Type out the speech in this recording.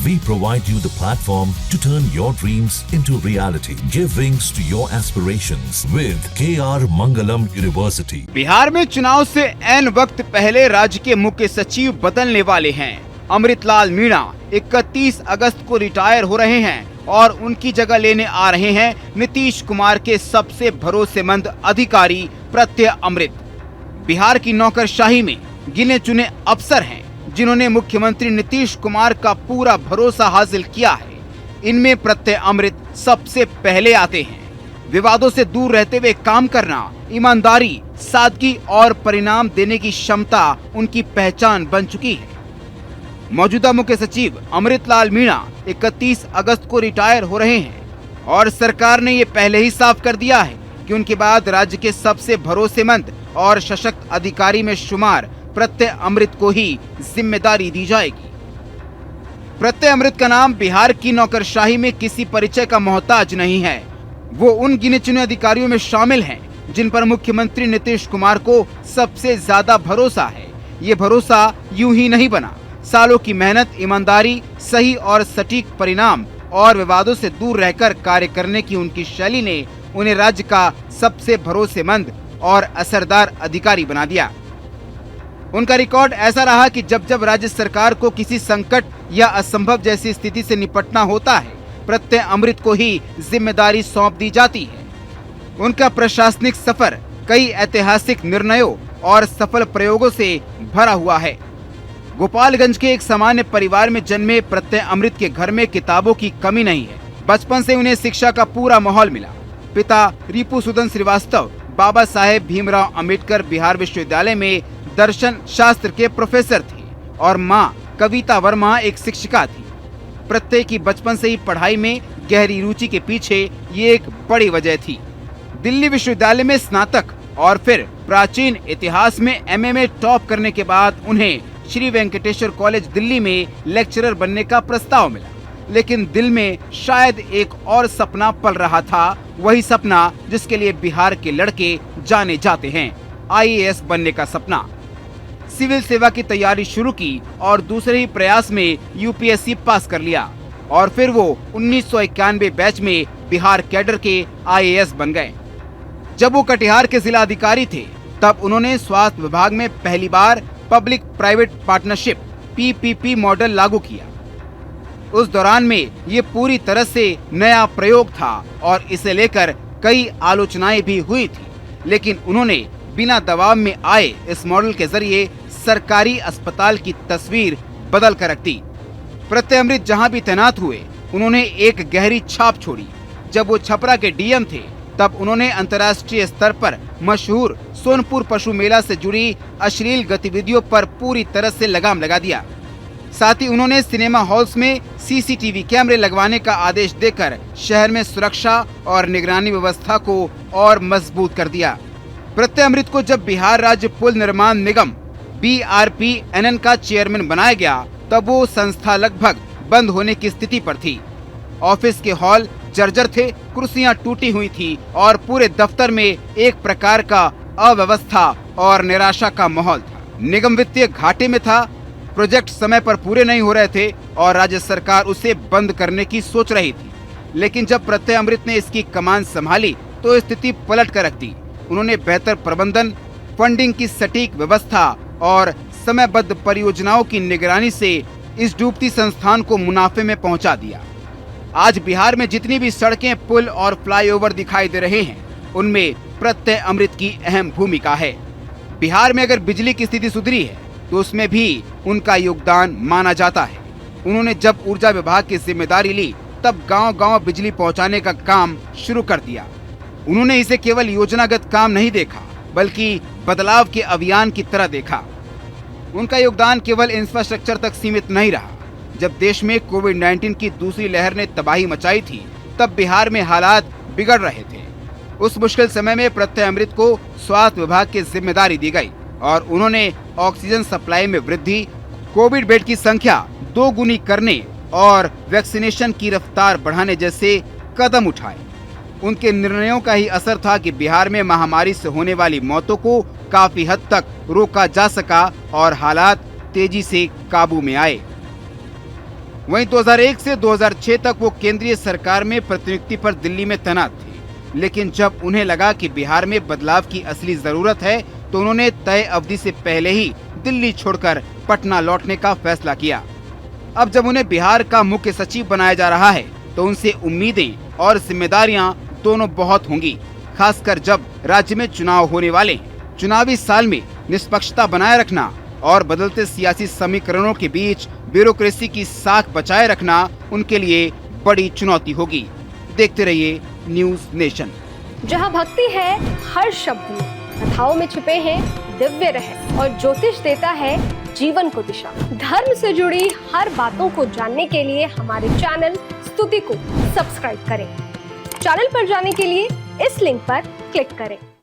We provide you the platform to turn your dreams into reality. Give wings to your aspirations with KR Mangalam University. Bihar में चुनाव से ऐन वक्त पहले राज्य के मुख्य सचिव बदलने वाले हैं। अमृतलाल मीणा 31 अगस्त को रिटायर हो रहे हैं और उनकी जगह लेने आ रहे हैं नीतीश कुमार के सबसे भरोसेमंद अधिकारी प्रत्यय अमृत। बिहार की नौकरशाही में गिने चुने अफसर हैं जिन्होंने मुख्यमंत्री नीतीश कुमार का पूरा भरोसा हासिल किया है। इनमें प्रत्यय अमृत सबसे पहले आते हैं। विवादों से दूर रहते हुए काम करना, ईमानदारी, सादगी और परिणाम देने की क्षमता उनकी पहचान बन चुकी है। मौजूदा मुख्य सचिव अमृतलाल मीणा 31 अगस्त को रिटायर हो रहे हैं और सरकार ने ये पहले ही साफ कर दिया है कि उनके बाद राज्य के सबसे भरोसेमंद और सशक्त अधिकारी में शुमार प्रत्यय अमृत को ही जिम्मेदारी दी जाएगी। प्रत्यय अमृत का नाम बिहार की नौकरशाही में किसी परिचय का मोहताज नहीं है। वो उन गिने चुने अधिकारियों में शामिल हैं जिन पर मुख्यमंत्री नीतीश कुमार को सबसे ज्यादा भरोसा है। ये भरोसा यूं ही नहीं बना। सालों की मेहनत, ईमानदारी, सही और सटीक परिणाम और विवादों से दूर रहकर कार्य करने की उनकी शैली ने उन्हें राज्य का सबसे भरोसेमंद और असरदार अधिकारी बना दिया। उनका रिकॉर्ड ऐसा रहा कि जब जब राज्य सरकार को किसी संकट या असंभव जैसी स्थिति से निपटना होता है, प्रत्यय अमृत को ही जिम्मेदारी सौंप दी जाती है। उनका प्रशासनिक सफर कई ऐतिहासिक निर्णयों और सफल प्रयोगों से भरा हुआ है। गोपालगंज के एक सामान्य परिवार में जन्मे प्रत्यय अमृत के घर में किताबों की कमी नहीं है। बचपन से उन्हें शिक्षा का पूरा माहौल मिला। पिता रिपुसूदन श्रीवास्तव बाबा साहेब भीमराव अंबेडकर बिहार विश्वविद्यालय में दर्शन शास्त्र के प्रोफेसर थे और माँ कविता वर्मा एक शिक्षिका थी। प्रत्यय की बचपन से ही पढ़ाई में गहरी रुचि के पीछे ये एक बड़ी वजह थी। दिल्ली विश्वविद्यालय में स्नातक और फिर प्राचीन इतिहास में एमए में टॉप करने के बाद उन्हें श्री वेंकटेश्वर कॉलेज दिल्ली में लेक्चरर बनने का प्रस्ताव मिला। लेकिन दिल में शायद एक और सपना पल रहा था, वही सपना जिसके लिए बिहार के लड़के जाने जाते हैं, आईएएस बनने का सपना। सिविल सेवा की तैयारी शुरू की और दूसरे ही प्रयास में यूपीएससी पास कर लिया और फिर वो 1991 बैच में बिहार कैडर के आईएएस बन गए। जब वो कटिहार के जिला अधिकारी थे तब उन्होंने स्वास्थ्य विभाग में पहली बार public private partnership PPP model लागू किया। उस दौरान में ये पूरी तरह से नया प्रयोग था और इसे लेकर कई आलोचनाएं भी हुई थी, लेकिन उन्होंने बिना दबाव में आए इस मॉडल के जरिए सरकारी अस्पताल की तस्वीर बदल कर रख दी। प्रत्यय अमृत जहां भी तैनात हुए उन्होंने एक गहरी छाप छोड़ी। जब वो छपरा के डीएम थे तब उन्होंने अंतर्राष्ट्रीय स्तर पर मशहूर सोनपुर पशु मेला से जुड़ी अश्लील गतिविधियों पर पूरी तरह से लगाम लगा दिया। साथ ही उन्होंने सिनेमा हॉल्स में सीसीटीवी कैमरे लगवाने का आदेश देकर शहर में सुरक्षा और निगरानी व्यवस्था को और मजबूत कर दिया। प्रत्यय अमृत को जब बिहार राज्य पुल निर्माण निगम BRPNN का चेयरमैन बनाया गया तब वो संस्था लगभग बंद होने की स्थिति पर थी। ऑफिस के हॉल जर्जर थे, कुर्सियां टूटी हुई थी और पूरे दफ्तर में एक प्रकार का अव्यवस्था और निराशा का माहौल था। निगम वित्तीय घाटे में था, प्रोजेक्ट समय पर पूरे नहीं हो रहे थे और राज्य सरकार उसे बंद करने की सोच रही थी। लेकिन जब प्रत्यय अमृत ने इसकी कमान संभाली तो स्थिति पलट कर रख दी। उन्होंने बेहतर प्रबंधन, फंडिंग की सटीक व्यवस्था और समयबद्ध परियोजनाओं की निगरानी से इस डूबती संस्थान को मुनाफे में पहुंचा दिया। आज बिहार में जितनी भी सड़कें, पुल और फ्लाईओवर दिखाई दे रहे हैं उनमें प्रत्यय अमृत की अहम भूमिका है। बिहार में अगर बिजली की स्थिति सुधरी है तो उसमें भी उनका योगदान माना जाता है। उन्होंने जब ऊर्जा विभाग की जिम्मेदारी ली तब गांव-गांव बिजली पहुंचाने का काम शुरू कर दिया। उन्होंने इसे केवल योजनागत काम नहीं देखा बल्कि बदलाव के अभियान की तरह देखा। उनका योगदान केवल इंफ्रास्ट्रक्चर तक सीमित नहीं रहा। जब देश में कोविड-19 की दूसरी लहर ने तबाही मचाई थी तब बिहार में हालात बिगड़ रहे थे। उस मुश्किल समय में प्रत्यय अमृत को स्वास्थ्य विभाग की जिम्मेदारी दी गई और उन्होंने ऑक्सीजन सप्लाई में वृद्धि, कोविड बेड की संख्या 2 गुनी करने और वैक्सीनेशन की रफ्तार बढ़ाने जैसे कदम उठाए। उनके निर्णयों का ही असर था कि बिहार में महामारी से होने वाली मौतों को काफी हद तक रोका जा सका और हालात तेजी से काबू में आए। वहीं 2001 से 2006 तक वो केंद्रीय सरकार में प्रतिनियुक्ति पर दिल्ली में तैनात थे। लेकिन जब उन्हें लगा कि बिहार में बदलाव की असली जरूरत है तो उन्होंने तय अवधि से पहले ही दिल्ली छोड़कर पटना लौटने का फैसला किया। अब जब उन्हें बिहार का मुख्य सचिव बनाया जा रहा है तो उनसे उम्मीदें और जिम्मेदारियां दोनों बहुत होंगी, खासकर जब राज्य में चुनाव होने वाले हैं। चुनावी साल में निष्पक्षता बनाए रखना और बदलते सियासी समीकरणों के बीच ब्यूरोक्रेसी की साख बचाए रखना उनके लिए बड़ी चुनौती होगी। देखते रहिए न्यूज़ नेशन। जहां भक्ति है हर शब्द में, कथाओं में छुपे हैं दिव्य रहस्य और ज्योतिष देता है जीवन को दिशा। धर्म से जुड़ी हर बातों को जानने के लिए हमारे चैनल स्तुति को सब्सक्राइब करें। चैनल पर जाने के लिए इस लिंक पर क्लिक करें।